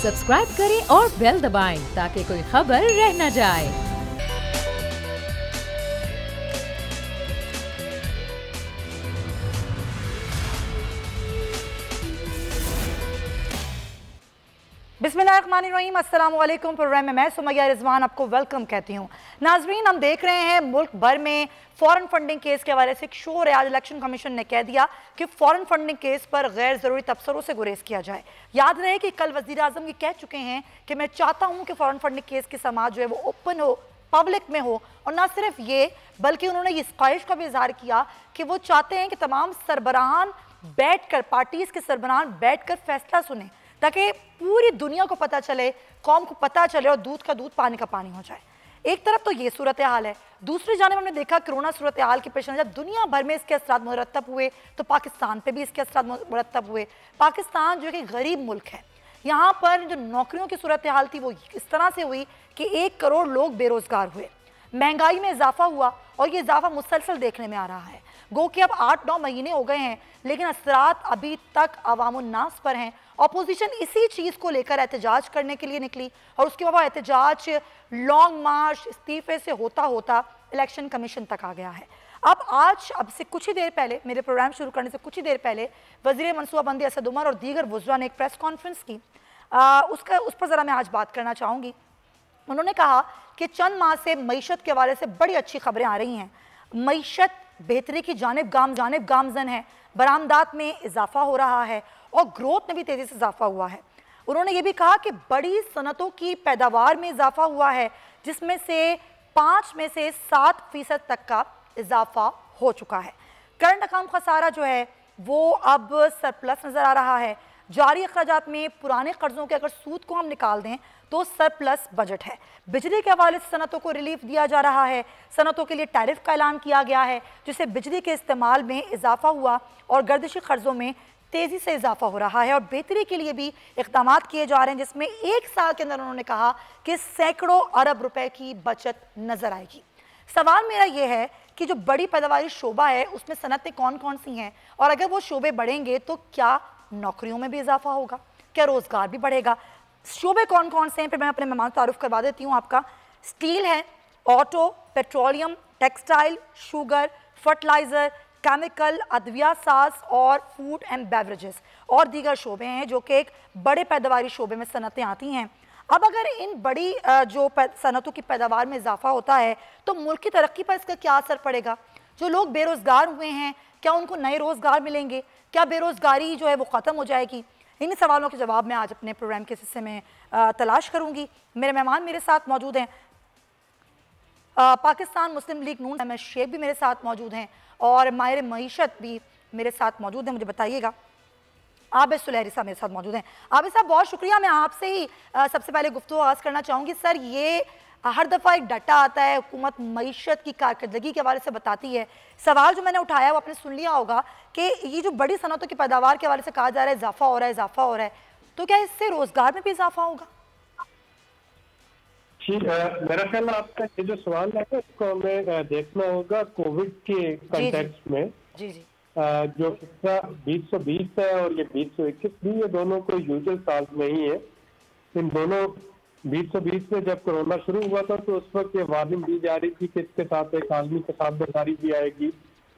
Subscribe करें और bell दबाएं ताकि कोई खबर रह न जाए। बिस्मिल्लाहिर्रहमानिर्रहीम, अस्सलाम वालेकुम। प्रोग्राम में मैं सुमैया रिजवान आपको वेलकम कहती हूँ। नाजरीन, हम देख रहे हैं मुल्क भर में फॉरेन फंडिंग केस के हवाले से एक शोर है। आज इलेक्शन कमीशन ने कह दिया कि फॉरेन फंडिंग केस पर गैर ज़रूरी तबसरों से गुरेज किया जाए। याद रहे कि कल वज़ीर आज़म ये कह चुके हैं कि मैं चाहता हूँ कि फॉरेन फंडिंग केस की समाज जो है वो ओपन हो, पब्लिक में हो। और ना सिर्फ ये, बल्कि उन्होंने इस ख्वाहिश का भी इजहार किया कि वो चाहते हैं कि तमाम सरबराहान बैठकर, पार्टीज के सरबराहान बैठकर फैसला सुने, ताकि पूरी दुनिया को पता चले, कौम को पता चले और दूध का दूध पानी का पानी हो जाए। एक तरफ तो ये सूरत हाल है, दूसरी जानिब हमने देखा कोरोना सूरत हाल के पेश नज़र दुनिया भर में इसके असरात मुरतब हुए तो पाकिस्तान पे भी इसके असरात मुरतब हुए। पाकिस्तान जो कि गरीब मुल्क है, यहाँ पर जो नौकरियों की सूरत हाल थी वो इस तरह से हुई कि 1 करोड़ लोग बेरोजगार हुए, महंगाई में इजाफा हुआ और ये इजाफा मुसलसल देखने में आ रहा है। गो कि अब 8-9 महीने हो गए हैं, लेकिन असरात अभी तक अवामुन्नास पर हैं। अपोजिशन इसी चीज़ को लेकर एहतजाज करने के लिए निकली और उसके बाद एहतजाज लॉन्ग मार्च इस्तीफे से होता होता इलेक्शन कमीशन तक आ गया है। अब से कुछ ही देर पहले, मेरे प्रोग्राम शुरू करने से कुछ ही देर पहले, वज़ीर मनसूबाबंदी असद उमर और दीगर वज़रा ने एक प्रेस कॉन्फ्रेंस की। उस पर ज़रा मैं आज बात करना चाहूँगी। उन्होंने कहा कि चंद माह से मईशत के हवाले से बड़ी अच्छी खबरें आ रही हैं। मईशत बेहतरी की जानिब गामजन है, बरामदात में इजाफा हो रहा है और ग्रोथ में भी तेज़ी से इजाफा हुआ है। उन्होंने ये भी कहा कि बड़ी सनतों की पैदावार में इजाफा हुआ है, जिसमें से 5 में से 7% तक का इजाफा हो चुका है। करंट अकाउंट खसारा जो है वो अब सरप्लस नज़र आ रहा है। जारी अखराजात में पुराने कर्जों के अगर सूद को हम निकाल दें तो सरप्लस बजट है। बिजली के हवाले से सनतों को रिलीफ दिया जा रहा है। सनतों के लिए टैरिफ का ऐलान किया गया है, जिससे बिजली के इस्तेमाल में इजाफा हुआ और गर्दिशी कर्जों में तेज़ी से इजाफा हो रहा है। और बेहतरी के लिए भी इक़दाम किए जा रहे हैं, जिसमें 1 साल के अंदर उन्होंने कहा कि सैकड़ों अरब रुपए की बचत नजर आएगी। सवाल मेरा ये है कि जो बड़ी पैदावारी शोबा है उसमें सनतें कौन कौन सी हैं, और अगर वो शोबे बढ़ेंगे तो क्या नौकरियों में भी इजाफा होगा, क्या रोजगार भी बढ़ेगा? शोबे कौन कौन से हैं, फिर मैं अपने मेहमान तारुफ करवा देती हूँ आपका। स्टील है, auto, petroleum, textile, sugar, fertiliser, chemical, अद्विया साज और फूड एंड बेवरेजेस और दीगर शोबे हैं जो कि एक बड़े पैदावारी शोबे में सनतें आती हैं। अब अगर इन बड़ी जो सनतों की पैदावार में इजाफा होता है तो मुल्क की तरक्की पर इसका क्या असर पड़ेगा? जो लोग बेरोजगार हुए हैं, क्या उनको नए रोजगार मिलेंगे? क्या बेरोजगारी जो है वो ख़त्म हो जाएगी? इन सवालों के जवाब मैं आज अपने प्रोग्राम के हिस्से में तलाश करूंगी। मेरे मेहमान मेरे साथ मौजूद हैं, पाकिस्तान मुस्लिम लीग नून अहमद शेख भी मेरे साथ मौजूद हैं और माहिर मईशत भी मेरे साथ मौजूद हैं। मुझे बताइएगा, आबिद सुलहरी साहब मेरे साथ मौजूद हैं। आबिद साहब, बहुत शुक्रिया। मैं आपसे ही सबसे पहले गुफ्तगू आगाज़ करना चाहूँगी। सर, ये हर दफ़ा एक डाटा आता है, हुकूमत मईशत की कारकर्दगी के हवाले से बताती है। सवाल जो मैंने उठाया वो आपने सुन लिया होगा कि ये जो बड़ी सनतों की पैदावार के हवाले से कहा जा रहा है इजाफा हो रहा है, तो क्या इससे रोजगार में भी इजाफा होगा? जी, मेरा ख्याल आपका ये जो सवाल है इसको हमें देखना होगा कोविड के कॉन्टेक्स्ट में। जी जी, जो किस्सा 2020 है और ये 2021 भी, ये दोनों कोई यूजुअल साल नहीं है। इन दोनों 2020 में जब कोरोना शुरू हुआ था तो उस वक्त ये वार्निंग दी जा रही थी कि इसके साथ एक आलमी कसाबदारी भी आएगी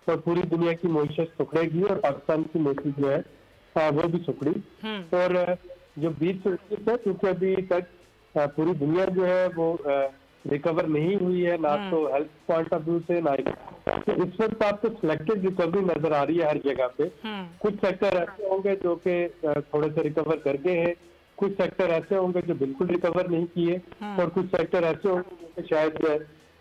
और पूरी दुनिया की मईशत सुखड़ेगी और पाकिस्तान की मईशत जो है वो भी सुखड़ी। और जो 2021 है, क्योंकि अभी तक पूरी दुनिया जो है वो रिकवर नहीं हुई है, ना तो हेल्थ पॉइंट ऑफ व्यू से, ना तो इस वक्त आपको सिलेक्टेड रिकवरी नजर आ रही है हर जगह पे। कुछ सेक्टर ऐसे होंगे जो कि थोड़े से रिकवर कर गए हैं, कुछ सेक्टर ऐसे होंगे जो बिल्कुल रिकवर नहीं किए और कुछ सेक्टर ऐसे होंगे जो शायद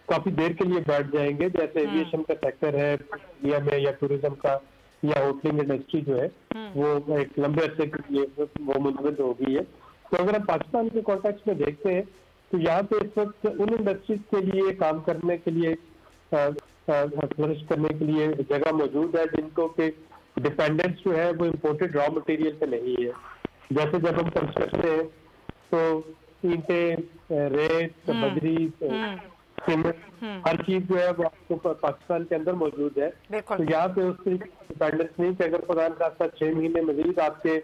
काफी देर के लिए बैठ जाएंगे, जैसे एविएशन का सेक्टर है इंडिया में, या टूरिज्म का, या होटलिंग इंडस्ट्री जो है वो एक लंबे अरसे के लिए वो मुंजमद हो गई है। तो अगर हम पाकिस्तान के कॉन्टेक्स्ट में देखते हैं तो यहाँ पे इस वक्त उन इंडस्ट्रीज के लिए काम करने के लिए, फ्लरिश करने के लिए जगह मौजूद है जिनको के डिपेंडेंस जो है वो इम्पोर्टेड रॉ मटेरियल पे नहीं है। जैसे जब हम कंस्ट्रक्शन है तो ईंटें, रेत, बजरी, हर चीज जो है वो आपको पाकिस्तान के अंदर मौजूद है। तो यहाँ पे उस तरीके की डिपेंडेंस नहीं कि अगर खुदा का 6 महीने मजीद आपके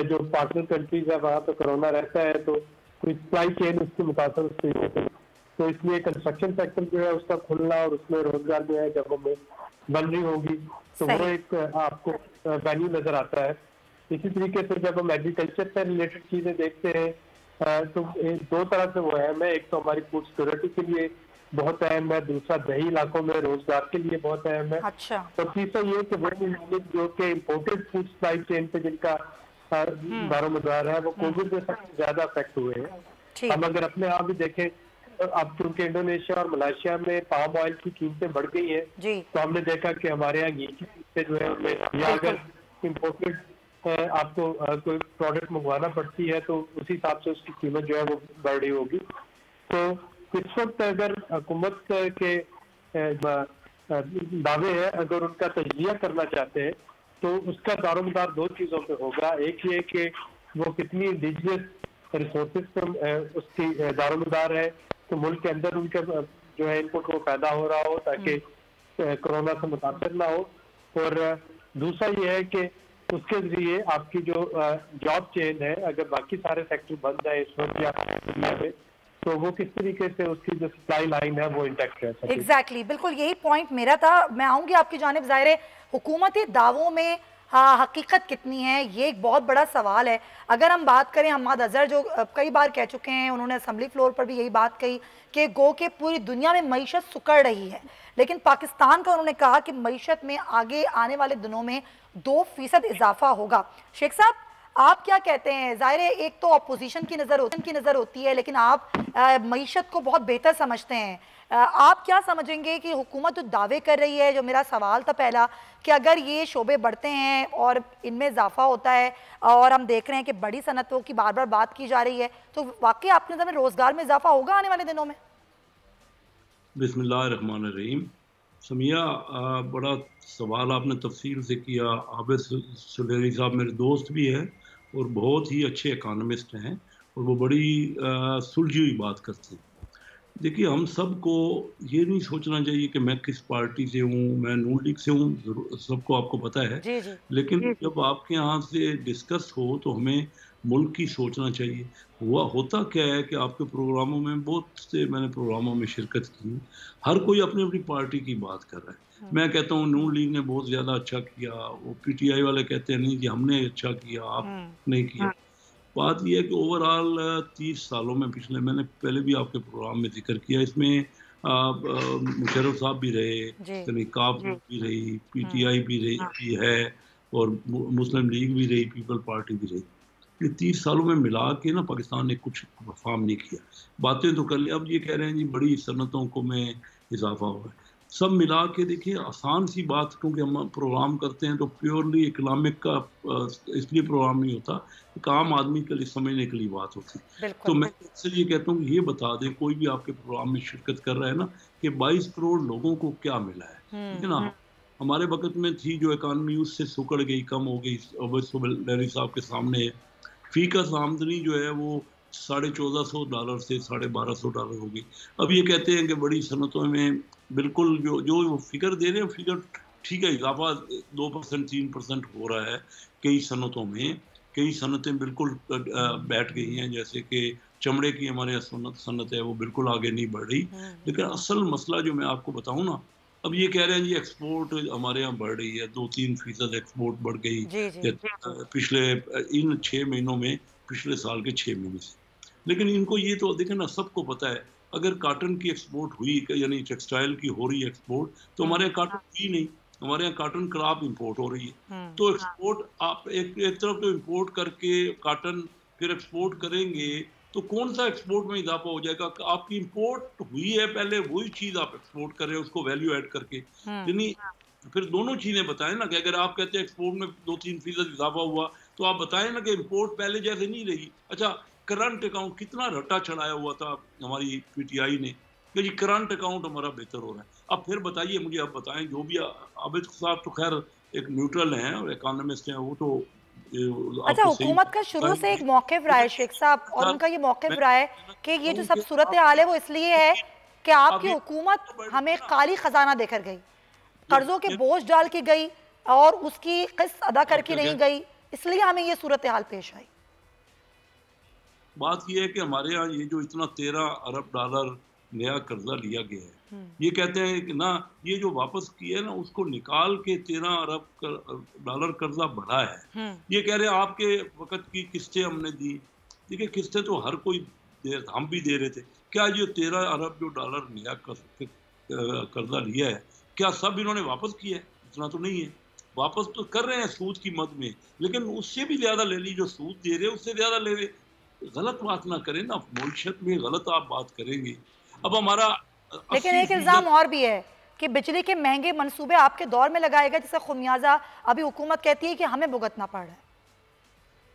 जो पार्टनर कंट्रीज है वहाँ पे कोरोना रहता है तो कोई सप्लाई चेन उसकी मुतासर उस तरीके से। तो इसलिए कंस्ट्रक्शन सेक्टर जो है उसका खुलना और उसमें रोजगार जो है जगहों में बन रही होगी तो वो एक आपको वैल्यू नजर आता है। इसी तरीके से जब हम एग्रीकल्चर से रिलेटेड चीजें देखते हैं तो दो तरह से वो अहम है। एक तो हमारी फूड सिक्योरिटी के लिए बहुत अहम है, दूसरा दही इलाकों में रोजगार के लिए बहुत अहम है। अच्छा। तो तीसरा ये कि वो जो कि इम्पोर्टेड फूड सप्लाई चेन पे जिनका दारोमदार है वो कोविड में सबसे ज्यादा अफेक्ट हुए हैं। हम अगर अपने आप भी देखें अब क्योंकि इंडोनेशिया और मलेशिया में पाम ऑयल की कीमतें बढ़ गई हैं तो हमने देखा कि हमारे यहाँ घी की कीमतें जो है या अगर इम्पोर्टेड आपको कोई प्रोडक्ट मंगवाना पड़ती है तो उसी हिसाब से उसकी कीमत जो है वो बढ़ रही होगी। तो इस वक्त अगर हुकूमत के दावे हैं अगर उनका तजिया करना चाहते हैं तो उसका दारोमदार दो चीज़ों पे होगा। एक ये कि वो कितनी इंडिजिनियस रिसोर्सेज पर उसकी दारोमदार है तो मुल्क के अंदर उनके जो है इनपुट वो पैदा हो रहा हो ताकि कोरोना से मुतासर ना हो। और दूसरा ये है कि उसके जरिए आपकी जो जॉब चेन है अगर बाकी सारे सेक्टर बंद है इस वक्त या में तो वो किस तरीके से उसकी जो सप्लाई लाइन है वो इंटैक्ट रह सके। एग्जैक्टली बिल्कुल यही पॉइंट मेरा था। मैं आऊंगी आपकी जानिब। ज़ाहिर है हुकूमती दावों में हकीकत कितनी है ये एक बहुत बड़ा सवाल है। अगर हम बात करें हम्माद अजहर जो कई बार कह चुके हैं, उन्होंने असम्बली फ्लोर पर भी यही बात कही कि गो के पूरी दुनिया में मईशत सुकड़ रही है लेकिन पाकिस्तान का उन्होंने कहा कि मईशत में आगे आने वाले दिनों में 2% इजाफा होगा। शेख साहब आप क्या कहते हैं? ज़ाहिर है एक तो अपोजिशन की नज़र होती है लेकिन आप मईशत को बहुत बेहतर समझते हैं। आप क्या समझेंगे कि हुकूमत जो दावे कर रही है, जो मेरा सवाल था पहला कि अगर ये शोबे बढ़ते हैं और इनमें इजाफा होता है और हम देख रहे हैं कि बड़ी सनतों की बार बार बात की जा रही है तो वाकई आपके नज़र में रोजगार में इजाफा होगा आने वाले दिनों में? बिस्मिल्लाहिर्रहमानिर्रहीम। समिया बड़ा सवाल आपने तफसील से किया। आबिद सुलेरी साहब मेरे दोस्त भी है और बहुत ही अच्छे इकानमिस्ट हैं और वो बड़ी सुलझी हुई बात करते हैं। देखिए हम सबको ये नहीं सोचना चाहिए कि मैं किस पार्टी से हूँ, मैं नून लीग से हूँ, सबको आपको पता है जी। लेकिन जब आपके यहाँ से डिस्कस हो तो हमें मुल्क की सोचना चाहिए। होता क्या है कि आपके प्रोग्रामों में बहुत से मैंने प्रोग्रामों में शिरकत की, हर कोई अपनी अपनी पार्टी की बात कर रहा है। मैं कहता हूँ नून लीग ने बहुत ज़्यादा अच्छा किया, वो PTI वाले कहते हैं नहीं कि हमने अच्छा किया आप नहीं किया। बात यह है कि ओवरऑल 30 सालों में पिछले मैंने पहले भी आपके प्रोग्राम में जिक्र किया, इसमें मुशर्रफ साहब भी रहे, काफ भी रही, PTI भी रही है और मुस्लिम लीग भी रही, पीपल पार्टी भी रही। ये 30 सालों में मिला के ना पाकिस्तान ने कुछ परफॉर्म नहीं किया। बातें तो कर ली, अब ये कह रहे हैं जी बड़ी सनतों को में इजाफा हुआ है। सब मिला के देखिए आसान सी बात, क्योंकि हम प्रोग्राम करते हैं तो प्योरली इकोनॉमिक का इसलिए प्रोग्राम नहीं होता, एक आम आदमी के लिए समझने के लिए बात होती है। तो मैं इससे ये कहता हूँ कि ये बता दें कोई भी आपके प्रोग्राम में शिरकत कर रहा है ना कि 22 करोड़ लोगों को क्या मिला है, ठीक है ना। हमारे वक्त में थी जो इकानमी उससे सुकड़ गई, कम हो गई। सुलेरी साहब के सामने फी का आमदनी जो है वो $1450 से $1250 होगी। अब ये कहते हैं कि बड़ी सनतों में बिल्कुल जो फिगर दे रहे हैं फिगर ठीक है, इजाफा 2% 3% हो रहा है। कई सनतों में कई सनतें बिल्कुल बैठ गई हैं, जैसे कि चमड़े की हमारे यहाँ सनत है वो बिल्कुल आगे नहीं बढ़ रही। लेकिन असल मसला जो मैं आपको बताऊँ ना, अब ये कह रहे हैं जी एक्सपोर्ट हमारे यहाँ बढ़ रही है, 2-3% एक्सपोर्ट बढ़ गई पिछले इन 6 महीनों में, पिछले साल के 6 महीने से। लेकिन इनको ये तो देखें ना, सबको पता है अगर काटन की एक्सपोर्ट हुई यानी टेक्सटाइल की हो रही है एक्सपोर्ट, तो हमारे यहाँ काटन हुई नहीं, हमारे यहाँ काटन क्रॉप इंपोर्ट हो रही है। तो एक्सपोर्ट आप एक तरफ तो इंपोर्ट करके काटन फिर एक्सपोर्ट करेंगे तो कौन सा एक्सपोर्ट में इजाफा हो जाएगा? आपकी इंपोर्ट हुई है पहले, वही चीज आप एक्सपोर्ट कर रहे हैं उसको वैल्यू ऐड करके। यानी फिर दोनों चीजें बताएं ना कि अगर आप कहते हैं एक्सपोर्ट में 2-3% इजाफा हुआ तो आप बताएं ना कि इंपोर्ट पहले जैसे नहीं रही। अच्छा, करंट अकाउंट कितना रट्टा चढ़ाया हुआ था हमारी PTI ने कि जी करंट अकाउंट हमारा बेहतर हो रहा है। अब फिर बताइए मुझे, अब बताएं जो भी। आबिद साहब तो खैर एक न्यूट्रल हैं और इकोनॉमिस्ट हैं, वो तो अच्छा हुकूमत का शुरू से एक मौक़िफ़ रहा है शेख साहब, और उनका ये मौक़िफ़ रहा है कि ये जो सब सूरत हाल है वो इसलिए है कि आपकी हुकूमत हमें काली खजाना देकर गई, कर्जों के बोझ डाल के गई और उसकी किस्त अदा करके नहीं गई, इसलिए हमें ये सूरत हाल पेश आई। बात यह है कि हमारे यहाँ ये जो इतना 13 अरब डॉलर नया कर्जा लिया गया है, ये कहते हैं कि ना ये जो वापस किया है ना उसको निकाल के 13 अरब डॉलर कर्जा बढ़ा है। ये कह रहे हैं आपके वक्त की किस्तें हमने दी। देखिए किस्तें तो हर कोई हम भी दे रहे थे। क्या ये 13 अरब जो डॉलर नया कर्जा लिया है क्या सब इन्होंने वापस किया है? इतना तो नहीं है, वापस तो कर रहे हैं सूद की मद में, लेकिन उससे भी ज्यादा ले ली, जो सूद दे रहे उससे ज्यादा ले रहे। गलत बात ना करें ना, मईशत में गलत आप बात करेंगे। अब हमारा लेकिन एक इल्जाम और भी है कि बिजली के महंगे मंसूबे आपके दौर में लगाएगा, जिसका खुमियाजा अभी हुकूमत कहती है कि हमें भुगतना पड़ रहा है।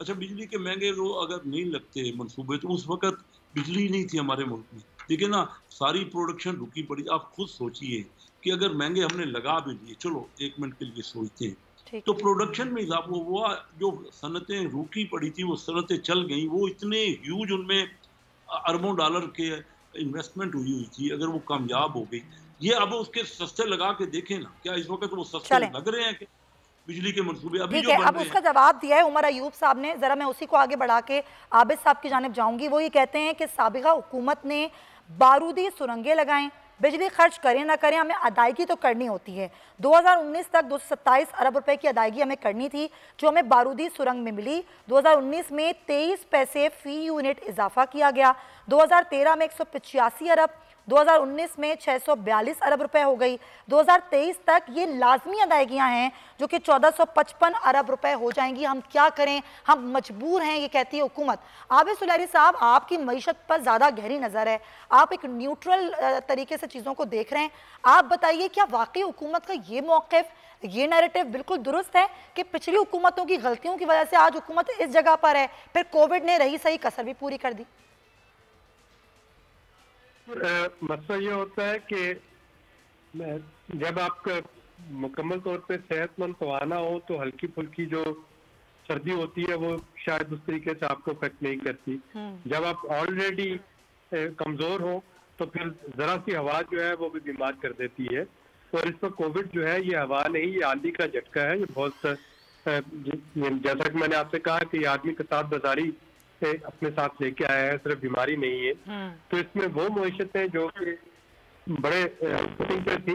अच्छा, बिजली के महंगे जो अगर नहीं लगते मंसूबे तो उस वक्त बिजली नहीं थी हमारे मुल्क में। देखिए ना, सारी प्रोडक्शन रुकी पड़ी। आप खुद सोचिए कि अगर महंगे हमने लगा भी दिए, चलो एक मिनट के लिए सोचते हैं, तो प्रोडक्शन में इजाफा हुआ, जो सनतें रुकी पड़ी थी वो सनतें चल गई। वो इतने ह्यूज, उनमें अरबों डॉलर के इन्वेस्टमेंट हुई थी, अगर वो कामयाब हो गई, ये अब उसके सस्ते लगा के देखें ना, क्या इस वक्त वो सस्ते लग रहे हैं कि बिजली के मंसूबे अभी जो बन रहे हैं? अब उसका जवाब दिया है उमर अयूब साहब ने। जरा मैं उसी को आगे बढ़ा के आबिद साहब की जानिब जाऊंगी। वो ये कहते हैं कि साबिका हुकूमत ने बारूदी सुरंगें लगाएं, बिजली खर्च करें ना करें, हमें अदायगी तो करनी होती है। 2019 तक 227 अरब रुपए की अदायगी हमें करनी थी, जो हमें बारूदी सुरंग में मिली। 2019 में 23 पैसे फी यूनिट इजाफा किया गया। 2013 में 185 अरब, 2019 में 642 अरब रुपए हो गई। 2023 तक ये लाजमी अदायगियां हैं जो कि 1455 अरब रुपए हो जाएंगी। हम क्या करें, हम मजबूर हैं, ये कहती है हुकूमत। आबिद सुलैरी साहब, आपकी मईशत पर ज़्यादा गहरी नज़र है, आप एक न्यूट्रल तरीके से चीज़ों को देख रहे हैं। आप बताइए, क्या वाकई हुकूमत का ये मौक़िफ़, ये नैरेटिव बिल्कुल दुरुस्त है कि पिछली हुकूमतों की गलतियों की वजह से आज हुकूमत इस जगह पर है, फिर कोविड ने रही सही कसर भी पूरी कर दी? मसला ये होता है कि जब आपका मुकम्मल तौर पे सेहतमंद तवाना हो तो हल्की फुल्की जो सर्दी होती है वो शायद उस तरीके से आपको इफेक्ट नहीं करती। जब आप ऑलरेडी कमजोर हो तो फिर जरा सी हवा जो है वो भी बीमार कर देती है। और इस पर कोविड जो है ये हवा नहीं, ये आंधी का झटका है। ये बहुत जैसा कि मैंने आपसे कहा कि आदमी के साथ बाजारी अपने साथ लेके आया है, सिर्फ बीमारी नहीं है। तो इसमें वो मईशतें जो कि बड़े पे थी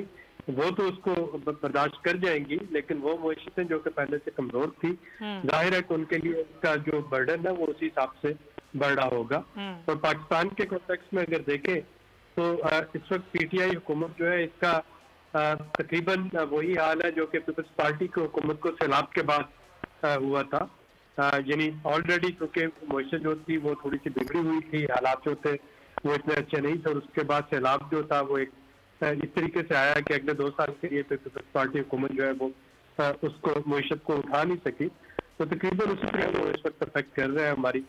वो तो उसको बर्दाश्त कर जाएंगी, लेकिन वो मईशतें जो कि पहले से कमजोर थी, जाहिर है कि उनके लिए इसका जो बर्डन है वो उसी हिसाब से बढ़ रहा होगा। और पाकिस्तान के कॉन्टेक्स्ट में अगर देखें तो इस वक्त पीटीआई हुकूमत जो है इसका तकरीबन वही हाल है जो कि पीपल्स पार्टी की हुकूमत को सैलाब के बाद हुआ था। यानी ऑलरेडी क्योंकि मईशत जो थी वो थोड़ी सी बिगड़ी हुई थी, हालात जो थे वो इतने अच्छे नहीं थे, और उसके बाद सैलाब जो था वो एक इस तरीके से आया कि अगले 2 साल के लिए पीपल्स पार्टी हुकूमत जो है वो उसको मईशत को उठा नहीं सकी। तो तकरीबन उसी तरह वो इस वक्त अफेक्ट कर रहे हैं हमारी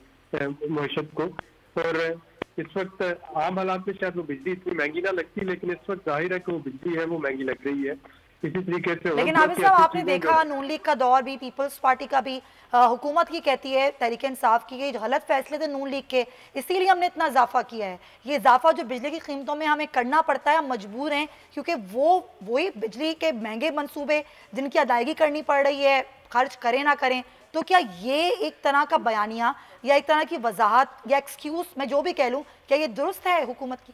मईशत को। और इस वक्त आम हालात में शायद वो बिजली इतनी महंगी ना लगती, लेकिन इस वक्त जाहिर है कि वो बिजली है वो महंगी लग रही है। इसी तरीके से लेकिन आबिद साहब, आपने देखा नून लीग का दौर भी, पीपल्स पार्टी का भी, हुकूमत की कहती है तहरीक इंसाफ की ये गलत फैसले थे नून लीग के, इसीलिए हमने इतना इजाफा किया है। ये इजाफा जो बिजली की कीमतों में हमें करना पड़ता है, हम मजबूर हैं क्योंकि वही बिजली के महंगे मंसूबे जिनकी अदायगी करनी पड़ रही है, खर्च करें ना करें। तो क्या ये एक तरह का बयानिया या एक तरह की वजाहत या एक्सक्यूज, मैं जो भी कह लूँ, क्या ये दुरुस्त है हुकूमत की?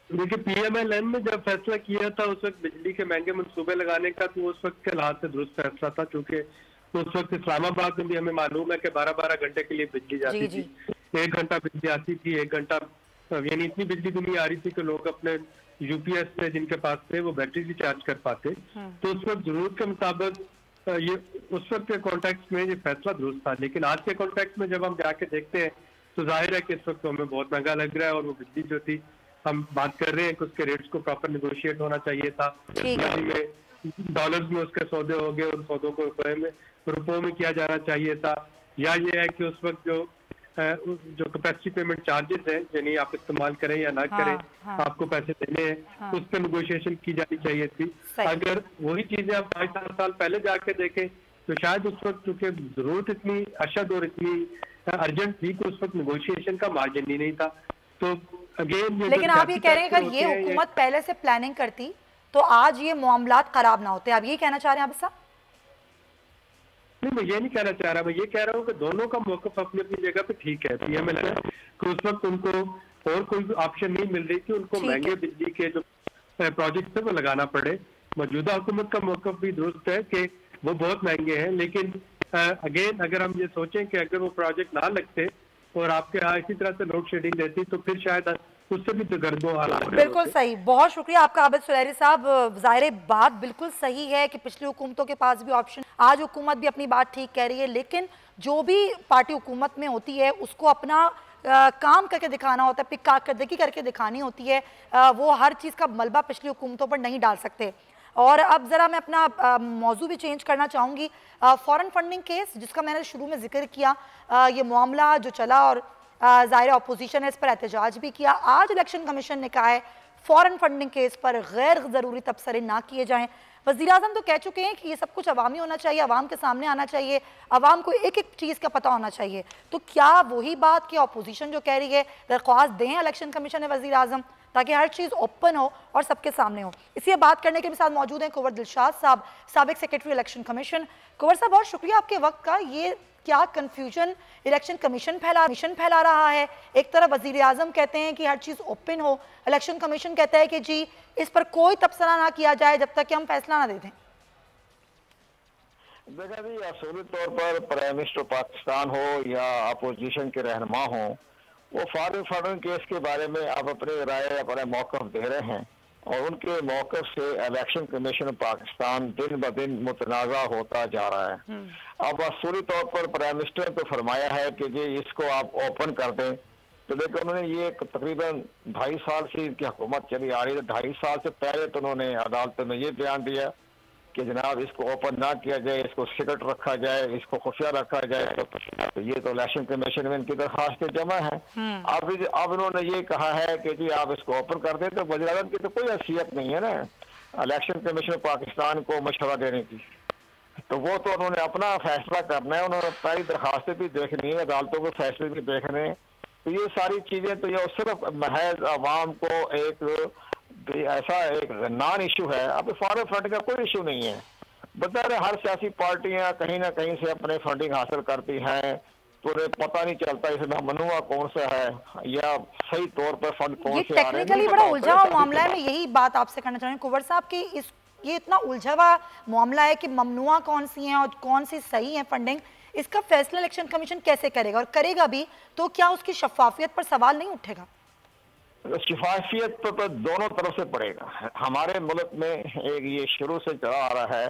देखिए, पीएमएलएन में जब फैसला किया था उस वक्त बिजली के महंगे मंसूबे लगाने का, तो उस वक्त के हालात से दुरुस्त फैसला था, क्योंकि उस वक्त इस्लामाबाद में भी हमें मालूम है कि 12-12 घंटे के लिए बिजली जाती थी। 1 घंटा बिजली आती थी, 1 घंटा, यानी इतनी बिजली भी नहीं आ रही थी कि लोग अपने यूपीएस में जिनके पास थे वो बैटरी भी चार्ज कर पाते। तो उस वक्त जरूरत के मुताबिक ये उस वक्त के कॉन्टेक्स्ट में ये फैसला दुरुस्त था। लेकिन आज के कॉन्टेक्स्ट में जब हम जाके देखते हैं तो जाहिर है कि इस वक्त हमें बहुत महंगा लग रहा है, और वो बिजली जो थी हम बात कर रहे हैं कि उसके रेट्स को प्रॉपर नेगोशिएट होना चाहिए था। में डॉलर्स में उसके सौदे हो गए, उन सौदों को रुपयों में किया जाना चाहिए था। या ये है कि उस वक्त जो कैपेसिटी पेमेंट चार्जेस हैं, यानी आप इस्तेमाल करें या ना करें, आपको पैसे देने हैं, उस पर नेगोशिएशन की जानी चाहिए थी। अगर वही चीजें आप 5-7 साल पहले जाके देखें तो शायद उस वक्त चूंकि जरूरत इतनी अशद और इतनी अर्जेंट थी कि उस वक्त नेगोशिएशन का मार्जिन ही नहीं था। तो अगेन लेकिन आप ये कह रहे हैं अगर ये हुकूमत पहले से प्लानिंग करती तो आज ये मामलात खराब ना होते, आप ये कहना चाह रहे हैं? आप साहब नहीं, मैं ये नहीं कहना चाह रहा, मैं ये कह रहा हूँ कि दोनों का मौकफ अपनी अपनी जगह पे ठीक है। पीएमएल कि उस वक्त उनको और कोई ऑप्शन नहीं मिल रही थी, उनको महंगे बिजली के जो प्रोजेक्ट थे वो लगाना पड़े। मौजूदा हुकूमत का मौकफ भी दुरुस्त है कि वो बहुत महंगे हैं, लेकिन अगेन अगर हम ये सोचें कि अगर वो प्रोजेक्ट ना लगते और आपके यहाँ इसी तरह से लोड शेडिंग रहती तो फिर शायद उससे भी तो गर्दो हालात। बिल्कुल सही, बहुत शुक्रिया आपका आबिद सुलैरी साहब। ज़ाहिर बात बिल्कुल सही है कि पिछली हुकूमतों के पास भी ऑप्शन, आज हुकूमत भी अपनी बात ठीक कह रही है, लेकिन जो भी पार्टी हुकूमत में होती है उसको अपना काम करके दिखाना होता है, पिक कारकर्दगी करके दिखानी होती है। वो हर चीज़ का मलबा पिछली हुकूमतों पर नहीं डाल सकते। और अब ज़रा मैं अपना मौजू भी चेंज करना चाहूँगी। फॉरेन फंडिंग केस जिसका मैंने शुरू में जिक्र किया, ये मामला जो चला और ज़ाहिर अपोजिशन ने इस पर एहतजाज भी किया। आज इलेक्शन कमीशन ने कहा है फॉरेन फंडिंग केस पर गैर ज़रूरी तबसरे ना किए जाएँ। वज़ीर-ए-आज़म तो कह चुके हैं कि ये सब कुछ अवामी होना चाहिए, अवाम के सामने आना चाहिए, अवाम को एक एक चीज़ का पता होना चाहिए। तो क्या वही बात कि अपोजिशन जो कह रही है दरख्वास्त दें इलेक्शन कमीशन ने वज़ीर-ए-आज़म, ताकि हर चीज़ ओपन हो और सबके सामने हो? इसी बात करने के भी साथ मौजूद हैं कुंवर दिलशाद साहब, साबिक सेक्रेटरी इलेक्शन कमीशन। कुंवर साहब बहुत शुक्रिया आपके वक्त का। ये क्या कन्फ्यूजन इलेक्शन कमीशन फैला रहा है? एक तरफ वज़ीर-ए-आज़म कहते हैं कि हर चीज़ ओपन हो, इलेक्शन कमीशन कहता है कि जी इस पर कोई तबसरा ना किया जाए जब तक कि हम फैसला ना दे दें। देखा जी, असूली तौर पर प्राइम मिनिस्टर पाकिस्तान हो या अपोजिशन के रहनुमा हो, वो फॉरेन फंडिंग केस के बारे में अब अपनी राय, अपने मौक़िफ़ दे रहे हैं और उनके मौक़िफ़ से इलेक्शन कमीशन पाकिस्तान दिन ब दिन मुतनाज़ा होता जा रहा है। अब असूली तौर पर प्राइम मिनिस्टर ने तो फरमाया है कि जी इसको आप ओपन कर दें, तो लेकिन उन्होंने ये तकरीबन 2.5 साल से इनकी हुकूमत चली आ रही है। 2.5 साल से पहले तो उन्होंने अदालत में ये बयान दिया कि जनाब इसको ओपन ना किया जाए, इसको सीक्रेट रखा जाए, इसको खुफिया रखा जाए। तो ये तो इलेक्शन कमीशन में इनकी दरखास्त जमा है। अब इन्होंने ये कहा है कि जी आप इसको ओपन कर दें, तो वज़ीर-ए-आज़म की तो कोई हैसियत नहीं है ना इलेक्शन कमीशन पाकिस्तान को मशवरा देने की। तो वो तो उन्होंने अपना फैसला करना है, उन्होंने पहली दरखास्तें भी देखनी है, अदालतों के फैसले भी देखने हैं। तो ये सारी चीजें तो ये सिर्फ महज आवाम को एक ऐसा एक नॉन इशू है। अब फॉरेन फंडिंग का कोई इशू नहीं है। बता रहे हर सियासी पार्टियां कहीं ना कहीं से अपने फंडिंग हासिल करती हैं, तो उन्हें पता नहीं चलता इसमें मनुआ कौन सा है या सही तौर पर फंड कौन से आ रहे हैं। टेक्निकली बड़ा उलझा हुआ मामला है। मैं यही बात आपसे करना चाहूँगी कुंवर साहब कि ये इतना उलझा हुआ मामला है कि ममनुआ कौन सी हैं और कौन सी सही है फंडिंग, इसका फैसला इलेक्शन कमीशन कैसे करेगा और करेगा भी तो क्या उसकी शफाफियत पर सवाल नहीं उठेगा? शफाफियत तो दोनों तरफ से पड़ेगा। हमारे मुल्क में एक ये शुरू से चला आ रहा है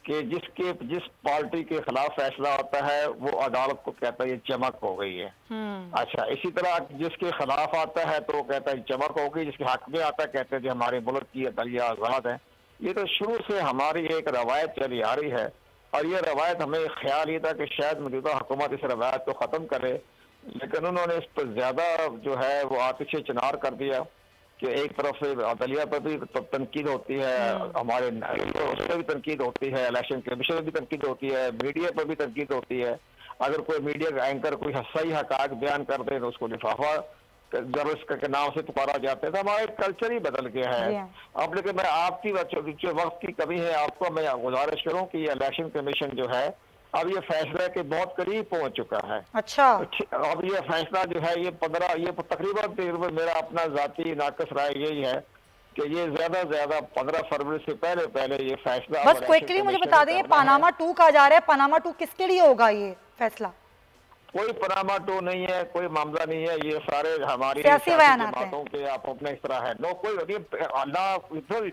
कि जिस पार्टी के खिलाफ फैसला होता है वो अदालत को कहता है ये चमक हो गई है। अच्छा, इसी तरह जिसके खिलाफ आता है तो वो कहता है चमक हो गई, जिसके हक में आता है कहते हैं कि हमारे मुल्क की अदलिया आज़ाद है। ये तो शुरू से हमारी एक रवायत चली आ रही है और ये रवायत हमें ख्याल ये था कि शायद मौजूदा हुकूमत इस रवायत को ख़त्म करे, लेकिन उन्होंने इस पर ज़्यादा जो है वो आतिश चिनार कर दिया कि एक तरफ से अदलिया पर भी तनकीद होती है, हमारे उस पर भी तनकीद होती है, इलेक्शन कमीशन पर भी तनकीद होती है, मीडिया पर भी तनकीद होती है। अगर कोई मीडिया का एंकर कोई सही हक़ाक़ बयान कर दे तो उसको लिफाफा जर्नलिस्ट के नाम से पुकारा जाता है। तो हमारा कल्चर ही बदल गया है अब। लेकिन मैं आपकी जो वक्त की कमी है आपको मैं गुजारिश करूँ कि ये इलेक्शन कमीशन जो है अब ये फैसला के बहुत करीब पहुंच चुका है। अच्छा, अब ये फैसला जो है ये तकरीबन मेरा अपना जाती नाकस राय यही है कि ये ज्यादा 15 फरवरी से पहले ये फैसला। बस क्विकली मुझे बता दें, पनामा 2 कहा जा रहा है, पनामा 2 किसके लिए होगा ये फैसला? कोई पनामा 2 नहीं है, कोई मामला नहीं है, ये सारे हमारी सियासी बयानात बातों के आप अपने इस तरह है। नो कोई अल्लाह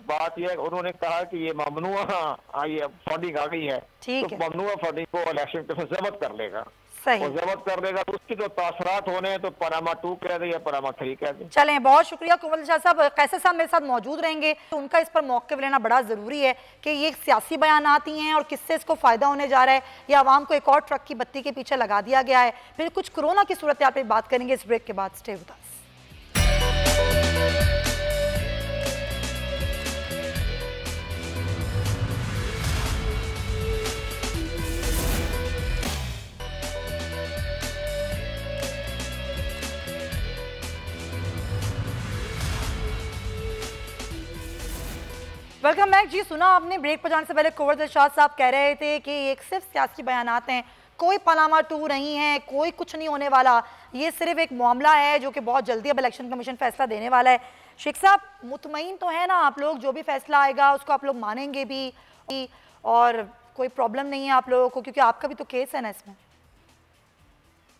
बात यह उन्होंने कहा कि ये ममनुआ ये फंडिंग आ गई है, तो ममनुआ फंडिंग को इलेक्शन कमीशन जब्त कर लेगा, जब्त कर देगा, तो उसकी जो तासरात होने हैं तो पनामा 2 कह दे या पनामा 3 कह दे। चलें, बहुत शुक्रिया कुंवर शाह साहब। कैसे साहब मेरे साथ मौजूद रहेंगे, तो उनका इस पर मौक़िफ़ लेना बड़ा ज़रूरी है कि ये सियासी बयान आती हैं और किससे इसको फ़ायदा होने जा रहा है या आवाम को एक और ट्रक की बत्ती के पीछे लगा दिया गया है। फिर कुछ कोरोना की सूरत पर बात करेंगे इस ब्रेक के बाद। Stay with us. Welcome back जी। सुना आपने ब्रेक पर जाने से पहले कुंवर दिलशाद साहब कह रहे थे कि ये सिर्फ सियासी बयानात हैं, कोई पनामा टू नहीं है, कोई कुछ नहीं होने वाला, ये सिर्फ एक मामला है जो कि बहुत जल्दी अब इलेक्शन कमीशन फैसला देने वाला है। शेख साहब मुतमईन तो है ना आप लोग, जो भी फैसला आएगा उसको आप लोग मानेंगे भी और कोई प्रॉब्लम नहीं है आप लोगों को, क्योंकि आपका भी तो केस है ना इसमें?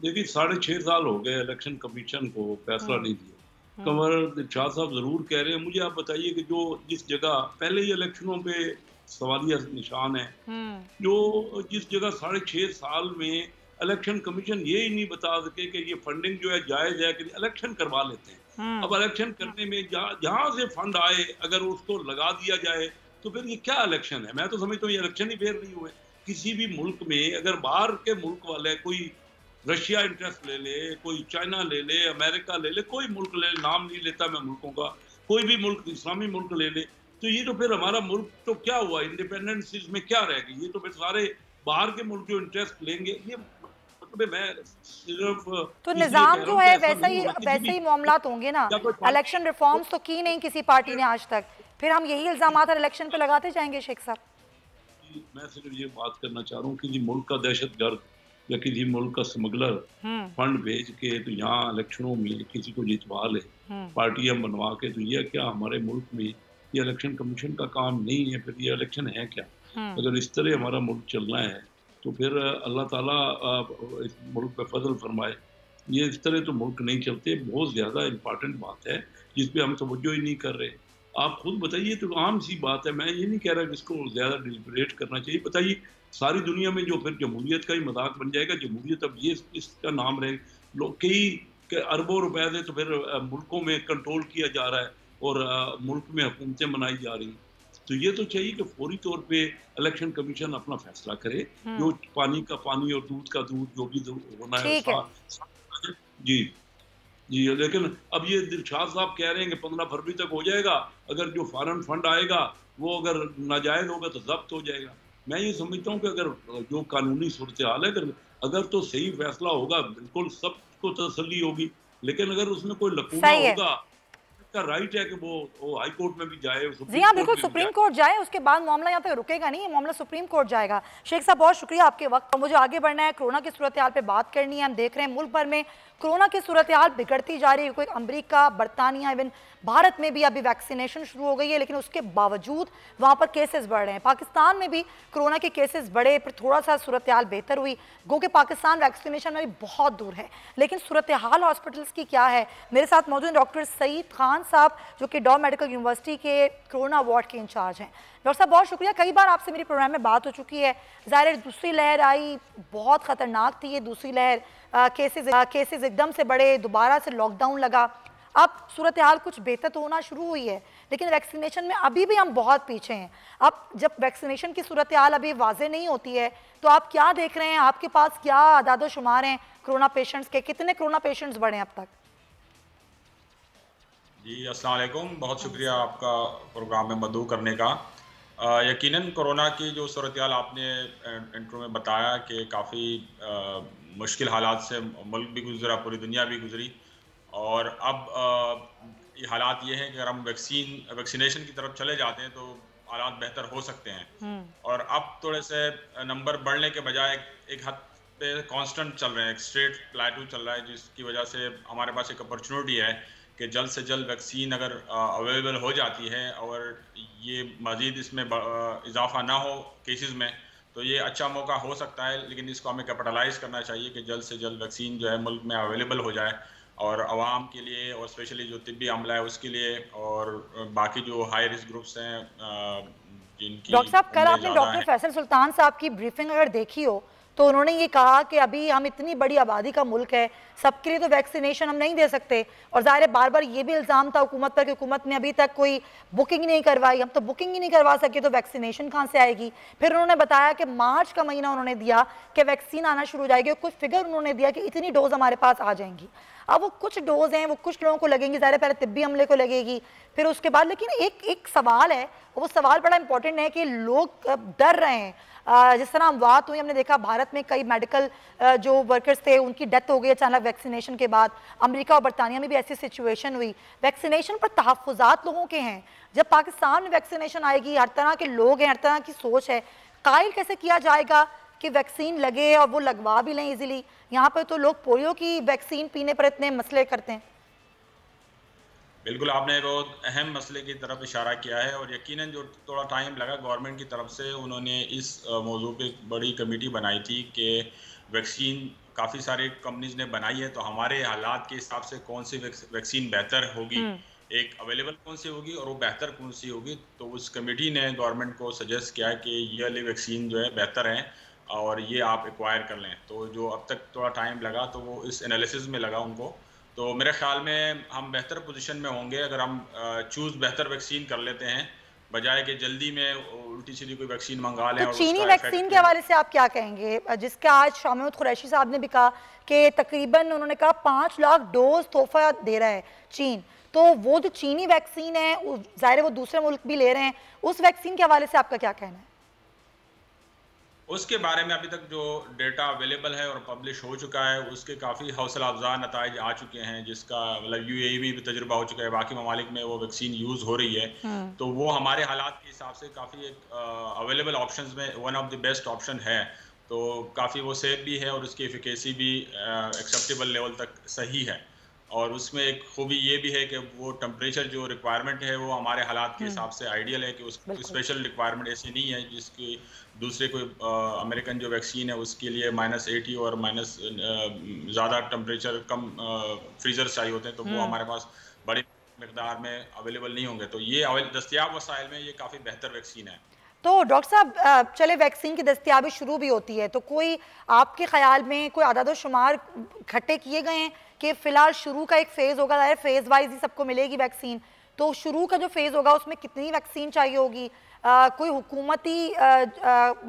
देखिए 6.5 साल हो गए इलेक्शन कमीशन को फैसला नहीं दिया। कंवर दिलशाद साहब जरूर कह रहे हैं, मुझे आप बताइए कि जो जिस जगह पहले ही इलेक्शनों पे सवालिया निशान है, जो जिस जगह 6.5 साल में इलेक्शन कमीशन ये ही नहीं बता सके कि ये फंडिंग जो है जायज है कि इलेक्शन करवा लेते हैं। अब इलेक्शन करने में जहाँ से फंड आए अगर उसको लगा दिया जाए तो फिर ये क्या इलेक्शन है? मैं तो समझता हूँ ये इलेक्शन ही फेयर नहीं हुए। किसी भी मुल्क में अगर बाहर के मुल्क वाले, कोई रशिया इंटरेस्ट ले ले, कोई चाइना ले ले, अमेरिका ले ले, कोई मुल्क ले ले, नाम नहीं लेता मैं मुल्कों का, कोई भी मुल्क इस्लामी मुल्क ले ले, तो ये तो फिर हमारा मुल्क तो क्या हुआ, इंडिपेंडेंस इसमें क्या रह गई? ये तो फिर सारे बाहर के मुल्क जो इंटरेस्ट लेंगे, ये मैं सिर्फ तो निजाम जो है वैसे ही मामलात होंगे ना। इलेक्शन रिफॉर्म्स तो की नहीं किसी पार्टी ने आज तक, फिर हम यही इल्जामात इलेक्शन पे लगाते जाएंगे। शेख साहब मैं सिर्फ ये बात करना चाह रहा हूँ कि मुल्क का दहशतगर्द या किसी मुल्क का स्मगलर फंड भेज के तो यहाँ इलेक्शनों में किसी को जितवा ले, पार्टियां बनवा के, तो ये क्या हमारे मुल्क में ये इलेक्शन कमीशन का काम नहीं है? फिर ये इलेक्शन है क्या? अगर इस तरह हमारा मुल्क चलना है तो फिर अल्लाह ताला इस मुल्क पे फजल फरमाए। ये इस तरह तो मुल्क नहीं चलते। बहुत ज़्यादा इम्पॉर्टेंट बात है जिस पे हम तवज्जो ही नहीं कर रहे। आप खुद बताइए, तो आम सी बात है, मैं ये नहीं कह रहा कि इसको ज़्यादा डिलिब्रेट करना चाहिए। बताइए सारी दुनिया में जो फिर जमहूरियत का ही मजाक बन जाएगा, जमहूरियत अब ये इसका नाम रहे, लोग कई अरबों रुपए से तो फिर मुल्कों में कंट्रोल किया जा रहा है और मुल्क में हुकूमतें बनाई जा रही हैं। तो ये तो चाहिए कि फौरी तौर पे इलेक्शन कमीशन अपना फैसला करे, जो पानी का पानी और दूध का दूध, जो भी होना है जी जी। लेकिन अब ये दिलशाद साहब कह रहे हैं कि 15 फरवरी तक हो जाएगा, अगर जो फॉरेन फंड आएगा वो अगर नाजायज होगा तो जब्त हो जाएगा। मैं ये समझता हूँ कि अगर जो कानूनी सूरत हाल है, अगर तो सही फैसला होगा बिल्कुल सबको तसल्ली होगी, लेकिन अगर उसमें कोई लकूना होगा, का राइट है कि वो हाई कोर्ट में भी जाए। जी हाँ बिल्कुल, सुप्रीम कोर्ट जाए, उसके बाद मामला यहाँ तक रुकेगा नहीं, मामला सुप्रीम कोर्ट जाएगा। शेख साहब बहुत शुक्रिया आपके वक्त। मुझे आगे बढ़ना है, कोरोना की सूरत हाल पे बात करनी है। हम देख रहे हैं मुल्क भर में कोरोना की सूरत हाल बिगड़ती जा रही है। कोई अमेरिका, बरतानिया, इवन भारत में भी अभी वैक्सीनेशन शुरू हो गई है, लेकिन उसके बावजूद वहाँ पर केसेस बढ़ रहे हैं। पाकिस्तान में भी कोरोना के केसेस बढ़े, पर थोड़ा सा सूरत हाल बेहतर हुई। गो कि पाकिस्तान वैक्सीनेशन में भी बहुत दूर है, लेकिन सूरत हाल हॉस्पिटल्स की क्या है? मेरे साथ मौजूद डॉक्टर सईद खान साहब, जो कि डॉ मेडिकल यूनिवर्सिटी के कोरोना वार्ड के इंचार्ज हैं। डॉक्टर साहब बहुत शुक्रिया। कई बार आपसे मेरी प्रोग्राम में बात हो चुकी है, ज़ाहिर दूसरी लहर आई, बहुत ख़तरनाक थी ये दूसरी लहर, केसेस एकदम से बढ़े, दोबारा से लॉकडाउन लगा। अब सूरत हाल कुछ बेहतर तो होना शुरू हुई है, लेकिन वैक्सीनेशन में अभी भी हम बहुत पीछे हैं। अब जब वैक्सीनेशन की सूरत हाल अभी वाज़े नहीं होती है, तो आप क्या देख रहे हैं? आपके पास क्या आदाद शुमार हैं कोरोना पेशेंट्स के? कितने कोरोना पेशेंट्स बढ़े अब तक? जी अस्सलाम वालेकुम, बहुत शुक्रिया आपका प्रोग्राम में मदऊ करने का। यकीनन कोरोना की जो सूरत हाल आपने इंट्रो में बताया कि काफ़ी मुश्किल हालात से मुल्क भी गुजरा, पूरी दुनिया भी गुजरी, और अब ये हालात ये हैं कि अगर हम वैक्सीनेशन की तरफ चले जाते हैं तो हालात बेहतर हो सकते हैं। और अब थोड़े से नंबर बढ़ने के बजाय एक हद पे कांस्टेंट चल रहे हैं, एक स्ट्रेट प्लेटू चल रहा है, जिसकी वजह से हमारे पास एक अपॉर्चुनिटी है कि जल्द से जल्द वैक्सीन अगर अवेलेबल हो जाती है और ये मज़ीद इसमें इजाफा ना हो केसेस में, तो ये अच्छा मौका हो सकता है। लेकिन इसको हमें कैपिटलाइज करना चाहिए कि जल्द से जल्द वैक्सीन जो है मुल्क में अवेलेबल हो जाए, और आवाम के लिए और स्पेशली जो तिब्बी अमला है उसके लिए, और बाकी जो हाई रिस्क ग्रुप्स हैं जिनकी। डॉक्टर साहब कल आपने डॉक्टर फैसल सुल्तान साहब की ब्रीफिंग अगर देखी हो तो उन्होंने ये कहा कि अभी हम इतनी बड़ी आबादी का मुल्क है, सबके लिए तो वैक्सीनेशन हम नहीं दे सकते। और ज़ाहिर है बार बार ये भी इल्ज़ाम था हुकूमत पर कि हुकूमत ने अभी तक कोई बुकिंग नहीं करवाई। हम तो बुकिंग ही नहीं करवा सके तो वैक्सीनेशन कहाँ से आएगी? फिर उन्होंने बताया कि मार्च का महीना उन्होंने दिया कि वैक्सीन आना शुरू हो जाएगी, कुछ फिगर उन्होंने दिया कि इतनी डोज हमारे पास आ जाएंगी। अब वो कुछ डोज हैं, वो कुछ लोगों को लगेंगी, ज़ाहिर पहले तिब्बी अमले को लगेगी, फिर उसके बाद। लेकिन एक सवाल है, वो सवाल बड़ा इंपॉर्टेंट है कि लोग डर रहे हैं। जिस तरह अमवात हुई, हमने देखा भारत में कई मेडिकल जो वर्कर्स थे उनकी डेथ हो गई अचानक वैक्सीनेशन के बाद। अमेरिका और बरतानिया में भी ऐसी सिचुएशन हुई। वैक्सीनेशन पर तहफ़्फ़ुज़ात लोगों के हैं। जब पाकिस्तान में वैक्सीनेशन आएगी, हर तरह के लोग हैं, हर तरह की सोच है, कायल कैसे किया जाएगा कि वैक्सीन लगे और वो लगवा भी लें इजीली? यहाँ पर तो लोग पोलियो की वैक्सीन पीने पर इतने मसले करते हैं। बिल्कुल, आपने बहुत अहम मसले की तरफ इशारा किया है और यकीनन जो थोड़ा टाइम लगा गवर्नमेंट की तरफ से, उन्होंने इस मौजू पे बड़ी कमेटी बनाई थी कि वैक्सीन काफ़ी सारी कंपनीज ने बनाई है, तो हमारे हालात के हिसाब से कौन सी वैक्सीन बेहतर होगी, एक अवेलेबल कौन सी होगी और वो बेहतर कौन सी होगी। तो उस कमेटी ने गवर्नमेंट को सजेस्ट किया कि ये वाली वैक्सीन जो है बेहतर है और ये आप एक्वायर कर लें। तो जो अब तक थोड़ा टाइम लगा तो वो इस एनालिसिस में लगा उनको। तो मेरे ख्याल में हम बेहतर पोजीशन में होंगे अगर हम चूज़ बेहतर वैक्सीन कर लेते हैं, बजाय कि जल्दी में उल्टी सीधी कोई वैक्सीन मंगा लें। तो और चीनी वैक्सीन के हवाले से आप क्या कहेंगे, जिसका आज शामिद कुरैशी साहब ने भी कहा कि तकरीबन उन्होंने कहा 5 लाख डोज तोहफा दे रहा है चीन। तो वो जो चीनी वैक्सीन है, ज़ाहिर है वो दूसरे मुल्क भी ले रहे हैं, उस वैक्सीन के हवाले से आपका क्या कहना है? उसके बारे में अभी तक जो डेटा अवेलेबल है और पब्लिश हो चुका है, उसके काफ़ी हौसला अफजा नताइज आ चुके हैं, जिसका मतलब UAE में भी तजुर्बा हो चुका है, बाकी ममालिक में वो वैक्सीन यूज़ हो रही है। तो वो हमारे हालात के हिसाब से काफ़ी एक अवेलेबल ऑप्शंस में one of the best option है। तो काफ़ी वो सेफ भी है और उसकी एफिकेसी भी एक्सेप्टेबल लेवल तक सही है। और उसमें एक खूबी ये भी है कि वो टेम्परेचर जो रिक्वायरमेंट है वो हमारे हालात के हिसाब से आइडियल है, कि उस स्पेशल रिक्वायरमेंट ऐसी नहीं है जिसकी दूसरे कोई अमेरिकन जो वैक्सीन है उसके लिए -80 और ज़्यादा टेम्परेचर कम फ्रीजर चाहिए होते हैं, तो वो हमारे पास बड़ी मकदार में अवेलेबल नहीं होंगे। तो ये दस्तियाब वसाइल में ये काफ़ी बेहतर वैक्सीन है। तो डॉक्टर साहब, चले वैक्सीन की दस्तियाबी शुरू भी होती है, तो कोई आपके ख्याल में कोई आदाद शुमार इकट्ठे किए गए हैं कि फ़िलहाल शुरू का एक फ़ेज़ होगा, ज़ाहिर फेज़ वाइज ही सबको मिलेगी वैक्सीन, तो शुरू का जो फेज़ होगा उसमें कितनी वैक्सीन चाहिए होगी? कोई हुकूमती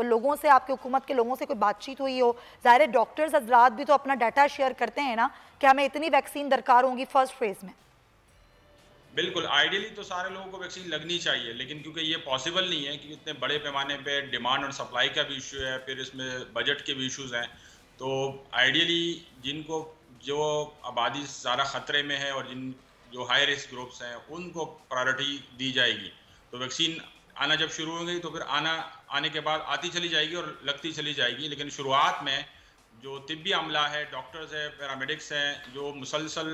लोगों से, आपके हुकूमत के लोगों से कोई बातचीत हुई हो? ज़ाहिर है डॉक्टर्स हजरात भी तो अपना डाटा शेयर करते हैं ना कि हमें इतनी वैक्सीन दरकार होंगी फर्स्ट फेज़ में। बिल्कुल, आइडियली तो सारे लोगों को वैक्सीन लगनी चाहिए, लेकिन क्योंकि ये पॉसिबल नहीं है कि इतने बड़े पैमाने पे डिमांड और सप्लाई का भी इशू है, फिर इसमें बजट के भी इश्यूज हैं, तो आइडियली जिनको जो आबादी ज़्यादा ख़तरे में है और जो हाई रिस्क ग्रुप्स हैं उनको प्रायोरिटी दी जाएगी। तो वैक्सीन आना जब शुरू हो गई तो फिर आने के बाद आती चली जाएगी और लगती चली जाएगी, लेकिन शुरुआत में जो तिब्बी अमला है, डॉक्टर्स है, पैरामेडिक्स हैं, जो मुसलसल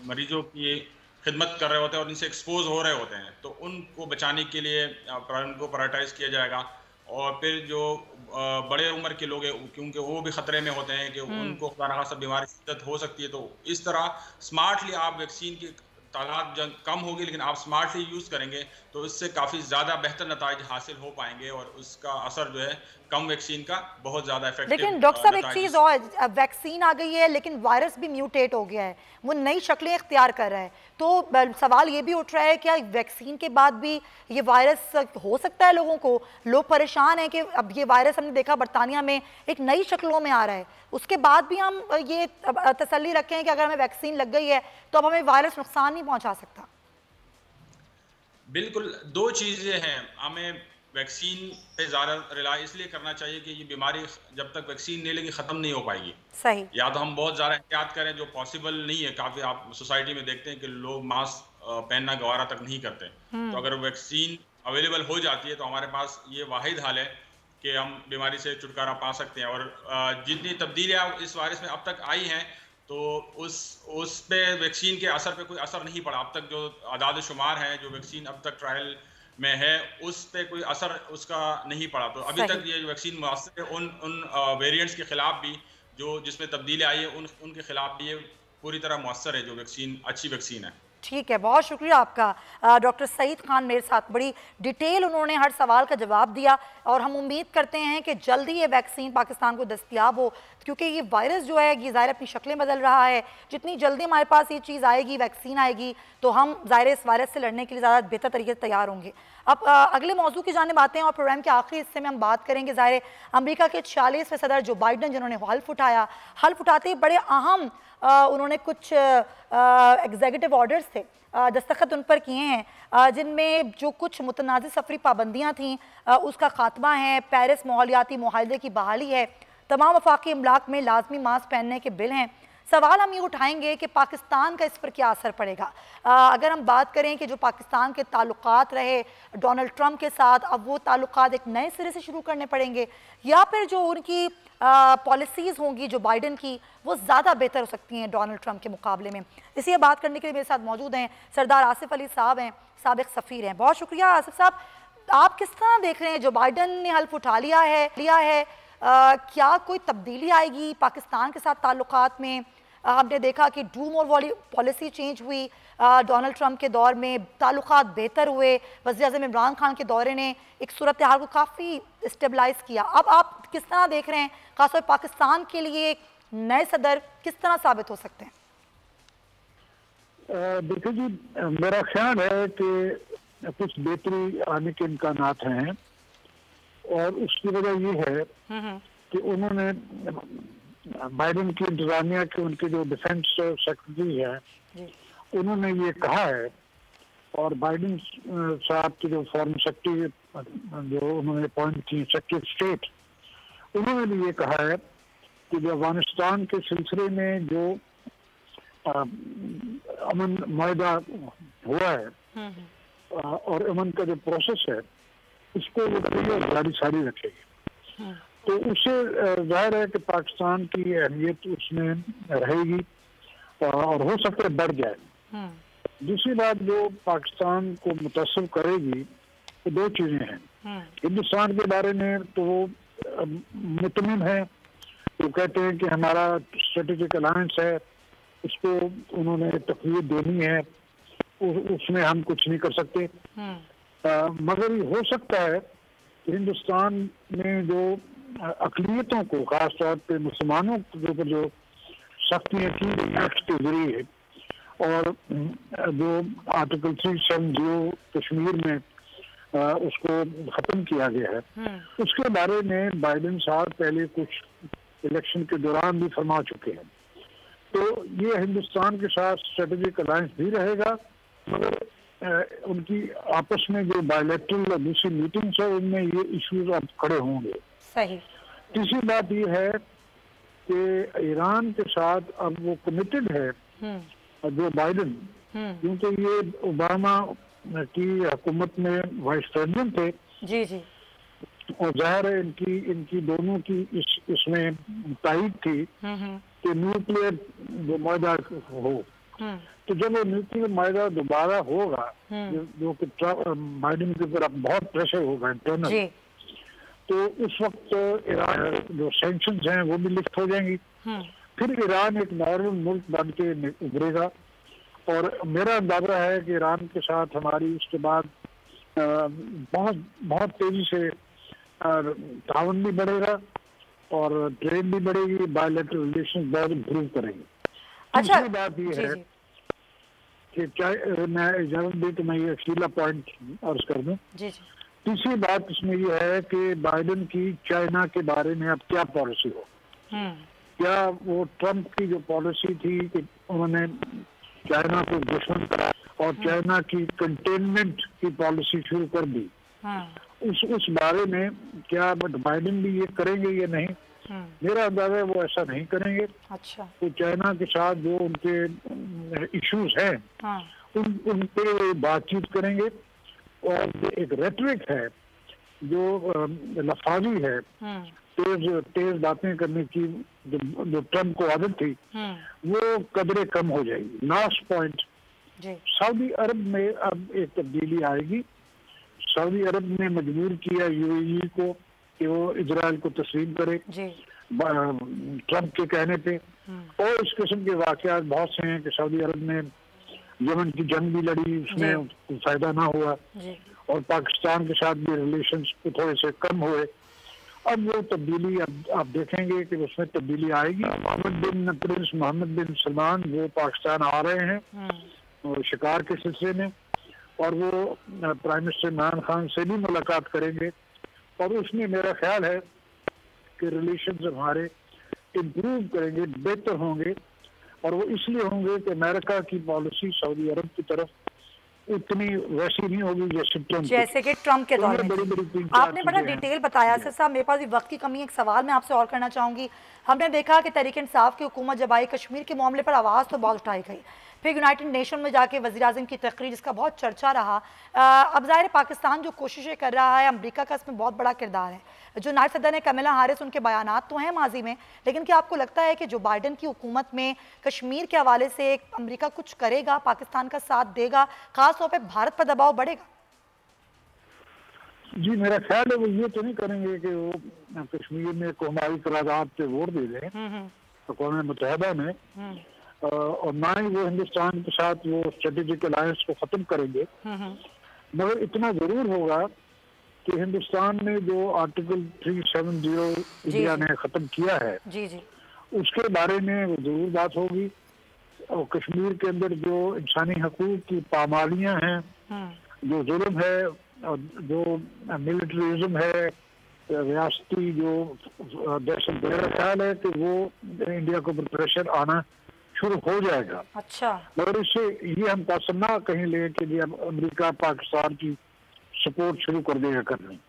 मरीजों की खिदमत कर रहे होते हैं और इनसे एक्सपोज हो रहे होते हैं, तो उनको बचाने के लिए उनको प्रायोरिटाइज किया जाएगा। और फिर जो बड़े उम्र के लोग हैं, क्योंकि वो भी ख़तरे में होते हैं कि उनको खुदा न खास्ता बीमारी शिद्दत हो सकती है, तो इस तरह स्मार्टली आप वैक्सीन की तादाद कम होगी, लेकिन आप स्मार्टली यूज़ करेंगे तो इससे काफ़ी ज़्यादा बेहतर नताइज हासिल हो पाएंगे और उसका असर जो है कम वैक्सीन का बहुत ज़्यादा इफेक्टिव। लेकिन डॉक्टर साहब एक चीज़ और, वैक्सीन आ गई है लेकिन वायरस भी म्यूटेट हो गया है, वो नई शक्लें इख्तियार कर रहा है, तो सवाल ये भी उठ रहा है क्या वैक्सीन के बाद भी ये वायरस हो सकता है लोगों को? लोग परेशान हैं कि अब ये वायरस हमने देखा बरतानिया में एक नई शक्लों में आ रहा है, उसके बाद भी हम ये तसल्ली रखें कि अगर हमें वैक्सीन लग गई है तो अब हमें वायरस नुकसान नहीं पहुँचा सकता। बिल्कुल, दो चीज़ें हैं, हमें वैक्सीन पे ज़्यादा रिलाई इसलिए करना चाहिए कि ये बीमारी जब तक वैक्सीन नहीं लगी ख़त्म नहीं हो पाएगी। सही, या तो हम बहुत ज़्यादा एहतियात करें, जो पॉसिबल नहीं है, काफ़ी आप सोसाइटी में देखते हैं कि लोग मास्क पहनना गवारा तक नहीं करते। तो अगर वैक्सीन अवेलेबल हो जाती है तो हमारे पास ये वाहिद हल है कि हम बीमारी से छुटकारा पा सकते हैं। और जितनी तब्दीलियाँ इस वायरस में अब तक आई हैं तो उस पे वैक्सीन के असर पे कोई असर नहीं पड़ा। अब तक जो आदाद शुमार है जो वैक्सीन अब तक ट्रायल में है उस पे कोई असर उसका नहीं पड़ा। तो अभी तक ये वैक्सीन मुअस्सर है उन वेरिएंट्स के खिलाफ भी जो जिसमें तब्दीली आई है उनके खिलाफ भी ये पूरी तरह मुअस्सर है, जो वैक्सीन अच्छी वैक्सीन है। ठीक है, बहुत शुक्रिया आपका डॉक्टर सईद खान, मेरे साथ बड़ी डिटेल उन्होंने हर सवाल का जवाब दिया और हम उम्मीद करते हैं कि जल्दी ये वैक्सीन पाकिस्तान को दस्तयाब हो, क्योंकि ये वायरस जो है ये ज़ाहिर अपनी शक्लें बदल रहा है। जितनी जल्दी हमारे पास ये चीज़ आएगी, वैक्सीन आएगी, तो हम ज़ाहिर इस वायरस से लड़ने के लिए ज़्यादा बेहतर तरीके से तैयार होंगे। अब अगले मौजू की जानिब आते हैं और प्रोग्राम के आखिरी हिस्से में हम बात करेंगे ज़ाहिर अमेरिका के 46वें सदर जो बाइडन जिन्होंने हल्फ उठाते ही बड़े अहम उन्होंने कुछ एग्जीक्यूटिव ऑर्डर्स थे दस्तखत उन पर किए हैं जिनमें जो कुछ मुतनाज़ सफरी पाबंदियाँ थीं उसका खात्मा है, पेरिस माहौलियाती मुआहदे की बहाली है, तमाम वफाकी इमलाक में लाजमी मास्क पहनने के बिल हैं। सवाल हम ये उठाएंगे कि पाकिस्तान का इस पर क्या असर पड़ेगा। अगर हम बात करें कि जो पाकिस्तान के ताल्लुकात रहे डोनाल्ड ट्रंप के साथ, अब वो ताल्लुकात एक नए सिरे से शुरू करने पड़ेंगे या फिर जो उनकी पॉलिसीज़ होंगी जो बाइडन की वो ज़्यादा बेहतर हो सकती हैं डोनाल्ड ट्रंप के मुकाबले में। इसी बात करने के लिए मेरे साथ मौजूद हैं सरदार आसिफ अली साहब हैं, साबिक सफ़ीर हैं। बहुत शुक्रिया आसिफ साहब। आप किस तरह देख रहे हैं जो बाइडन ने हल्फ उठा लिया है क्या कोई तब्दीली आएगी पाकिस्तान के साथ ताल्लुकात में? हमने देखा कि डू मोर पॉलिसी चेंज हुई डोनाल्ड ट्रंप के दौर में, ताल्लुकात बेहतर हुए, वज़ीर-ए-आज़म इमरान खान के दौरे ने एक सूरत हाल को काफ़ी स्टेबलाइज किया। अब आप किस तरह देख रहे हैं खासतौर पर पाकिस्तान के लिए एक नए सदर किस तरह साबित हो सकते हैं? देखिए जी, मेरा ख्याल है कि कुछ बेहतरी आने के इम्कानात हैं और उसकी वजह ये है कि उन्होंने बाइडन की इंतजामिया के उनके जो डिफेंस सेक्रेटरी है उन्होंने ये कहा है और बाइडन साहब के जो फॉरेन सेक्रेटरी जो उन्होंने अपॉइंट की सेक्रेटरी स्टेट उन्होंने भी ये कहा है कि जो अफगानिस्तान के सिलसिले में जो अमन मुआहदा हुआ है और अमन का जो प्रोसेस है उसको वो जारी सारी रखेगी। तो उससे जाहिर है कि पाकिस्तान की अहमियत उसमें रहेगी और हो सकता है बढ़ जाए। दूसरी बात जो पाकिस्तान को मुतासिर करेगी तो दो चीजें हैं। हिंदुस्तान के बारे में तो वो मुतमिन है, वो कहते हैं कि हमारा स्ट्रेटेजिक अलायंस है, उसको उन्होंने तकवीत देनी है, उसमें हम कुछ नहीं कर सकते। मगर ये हो सकता है कि हिंदुस्तान में जो अक़लियतों को खास तौर पे मुसलमानों के ऊपर जो सख्तियाँ की एक्ट के जरिए और जो आर्टिकल 370 कश्मीर में उसको ख़त्म किया गया है उसके बारे में बाइडन साहब पहले कुछ इलेक्शन के दौरान भी फरमा चुके हैं। तो ये हिंदुस्तान के साथ स्ट्रेटेजिक अलायंस भी रहेगा मगर उनकी आपस में जो बायलैटरल और दूसरी मीटिंग्स है उनमें ये इश्यूज अब खड़े होंगे। सही। तीसरी बात ये है कि ईरान के साथ अब वो कमिटेड है जो बाइडन, क्योंकि ये ओबामा की हुकूमत में वाइस प्रेसिडेंट थे जी और जाहिर है इनकी दोनों की इसमें तायद थी कि न्यूक्लियर जो मुआहदा हो। तो जब वो न्यूक्लियर मुआहदा दोबारा होगा जो कि बाइडन के ऊपर बहुत प्रेशर होगा इंटरनल, तो उस वक्त ईरान जो सैंक्शंस हैं वो भी लिफ्ट हो जाएंगी, फिर ईरान एक नॉर्मल मुल्क बन के उभरेगा। और मेरा अंदाजा है कि ईरान के साथ हमारी उसके बाद बहुत तेजी से ताउन भी बढ़ेगा और ट्रेड भी बढ़ेगी, बायलैटरल रिलेशन बहुत इम्प्रूव करेंगे। अच्छा, दूसरी बात ये है कि चाहे मैं इजाजत दी तो मैं ये अकेला पॉइंट अर्ज कर दूं। तीसरी बात इसमें यह है कि बाइडन की चाइना के बारे में अब क्या पॉलिसी हो। क्या वो ट्रंप की जो पॉलिसी थी कि उन्होंने चाइना को दुश्मन करा और चाइना की कंटेनमेंट की पॉलिसी शुरू कर दी, उस बारे में क्या बाइडन भी ये करेंगे या नहीं? मेरा अंदाजा है वो ऐसा नहीं करेंगे। अच्छा। तो चाइना के साथ जो उनके इश्यूज हैं उन पे बातचीत करेंगे और एक रेटरिक है जो लफाजी है, तेज बातें करने की जो ट्रंप को आदत थी वो कदरे कम हो जाएगी। लास्ट पॉइंट, सऊदी अरब में अब एक तब्दीली आएगी। सऊदी अरब ने मजबूर किया यूएई को कि वो इजराइल को तस्लीम करे ट्रंप के कहने पे, और इस किस्म के वाकयात बहुत से हैं कि सऊदी अरब ने यमन की जंग भी लड़ी, उसमें फायदा ना हुआ और पाकिस्तान के साथ भी रिलेशंस थोड़े से कम हुए। अब वो तब्दीली अब आप देखेंगे कि उसमें तब्दीली आएगी। प्रिंस मोहम्मद बिन सलमान वो पाकिस्तान आ रहे हैं और शिकार के सिलसिले में, और वो प्राइम मिनिस्टर इमरान खान से भी मुलाकात करेंगे और उसमें मेरा ख्याल है कि रिलेशंस हमारे इम्प्रूव करेंगे, बेहतर होंगे। और वो इसलिए होंगे कि अमेरिका की पॉलिसी सऊदी अरब की तरफ उतनी वैसी नहीं होगी जैसे कि ट्रम्प के दौर में। आपने बड़ा डिटेल बताया सर साहब, मेरे पास भी वक्त की कमी, एक सवाल मैं आपसे और करना चाहूँगी। हमने देखा कि तहरीक इंसाफ की हुकूमत जब आई, कश्मीर के मामले पर आवाज़ तो बहुत उठाई गई, फिर यूनाइटेड नेशन में जाके वज़ीर-ए-आज़म की तकरीर जिसका बहुत चर्चा रहा। अब ज़ाहिर पाकिस्तान जो कोशिशें कर रहा है, अमेरिका का इसमें बहुत बड़ा किरदार है। जो नायब सदर ने कमला हारिस, उनके बयानात तो हैं माजी में, लेकिन क्या आपको लगता है कि जो बाइडन की हुकूमत में कश्मीर के हवाले से अमेरिका कुछ करेगा, पाकिस्तान का साथ देगा, खास तौर पर भारत पर दबाव बढ़ेगा? जी मेरा ख्याल है वो ये तो नहीं करेंगे कि वो कश्मीर में कौमाई करारदाद पे वोट दे दें अक़वाम मुत्तहिदा में, और ना ही वो हिंदुस्तान के साथ वो स्ट्रेटेजिक अलायंस को ख़त्म करेंगे। मगर इतना ज़रूर होगा कि हिंदुस्तान ने जो आर्टिकल 370 इंडिया ने ख़त्म किया है उसके बारे में वो ज़रूर बात होगी। और कश्मीर के अंदर जो इंसानी हकूक़ की पामालियाँ हैं, जो जुल्म है और जो मिलिट्रिज्म है, रियासती जो दहशत, मेरा ख्याल है कि वो इंडिया के ऊपर प्रेशर आना शुरू हो जाएगा। अच्छा, मगर इससे ये हम कसम ना कहीं ले कि अमेरिका पाकिस्तान की सपोर्ट शुरू कर देगा करनी,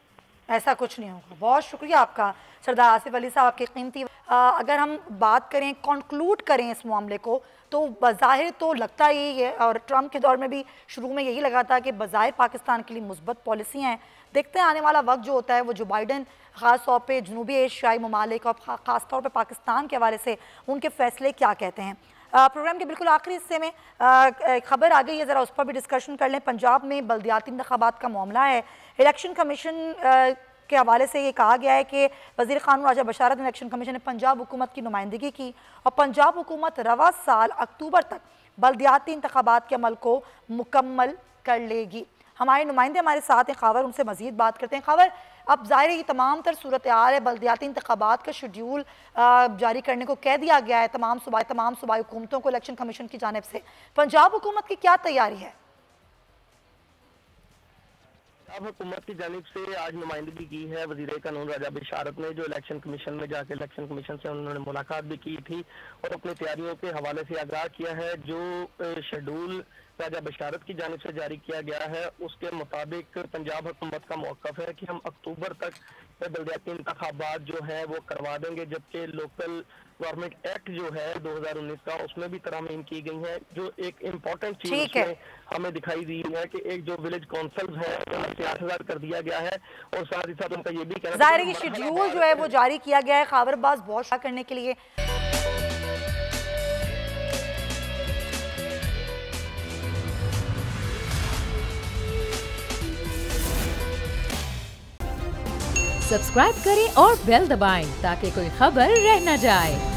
ऐसा कुछ नहीं होगा। बहुत शुक्रिया आपका सरदार आसिफ अली साहब, आपकी कीमती। अगर हम बात करें, कंक्लूड करें इस मामले को, तो बज़ाहिर तो लगता यही है, और ट्रम्प के दौर में भी शुरू में यही लगा था कि बज़ाहिर पाकिस्तान के लिए मुस्बत पॉलिसियाँ हैं। देखते हैं आने वाला वक्त जो होता है वो जो बाइडन ख़ास तौर पे जनूबी एशियाई ममालिक और ख़ास तौर पे पाकिस्तान के हवाले से उनके फ़ैसले क्या कहते हैं। प्रोग्राम के बिल्कुल आखिरी हिस्से में खबर आ गई है, ज़रा उस पर भी डिस्कशन कर लें। पंजाब में बल्दियाती इंतखाबात का मामला है। इलेक्शन कमीशन के हवाले से ये कहा गया है कि वज़ीर क़ानून राजा बशारत इलेक्शन कमीशन ने पंजाब हुकूमत की नुमाइंदगी की और पंजाब हुकूमत रवा साल अक्टूबर तक बल्दियाती इंतखाबात के अमल को मुकम्मल कर लेगी। हमारे नुमाइंदे हमारे साथ हैं खबर, उनसे मज़ीद बात करते हैं। खबर, अब ज़ाहिर है तमाम तर सूरत हाल है, बल्दियाती इंतखाबात का शेड्यूल जारी करने को कह दिया गया है तमाम सूबाई हुकूमतों को इलेक्शन कमीशन की जानिब से। पंजाब हुकूमत की क्या तैयारी है? पंजाब हुकूमत की जानिब से आज नुमाइंदगी की है वज़ीर कानून राजा बशारत ने, जो इलेक्शन कमीशन में जाके इलेक्शन कमीशन से उन्होंने मुलाकात भी की थी और अपनी तैयारियों के हवाले से आगाह किया है। जो शेड्यूल राजा बशारत की जानिब से जारी किया गया है उसके मुताबिक पंजाब हुकूमत का मौक़िफ़ है कि हम अक्टूबर तक बल्दियाती इंतखाबात जो है वो करवा देंगे, जबकि लोकल गवर्नमेंट एक्ट जो है 2019 का उसमें भी तरमीम की गई है। जो एक इम्पोर्टेंट चीज उसमें हमें दिखाई दी है कि एक जो विलेज काउंसिल है उन्हें 60,000 कर दिया गया है और साथ ही साथ उनका ये भी कहना ज़ाहिर है कि शेड्यूल जो है वो जारी किया गया है खबरबाज बहुत करने के लिए। सब्सक्राइब करें और बेल दबाएं ताकि कोई खबर रह न जाए।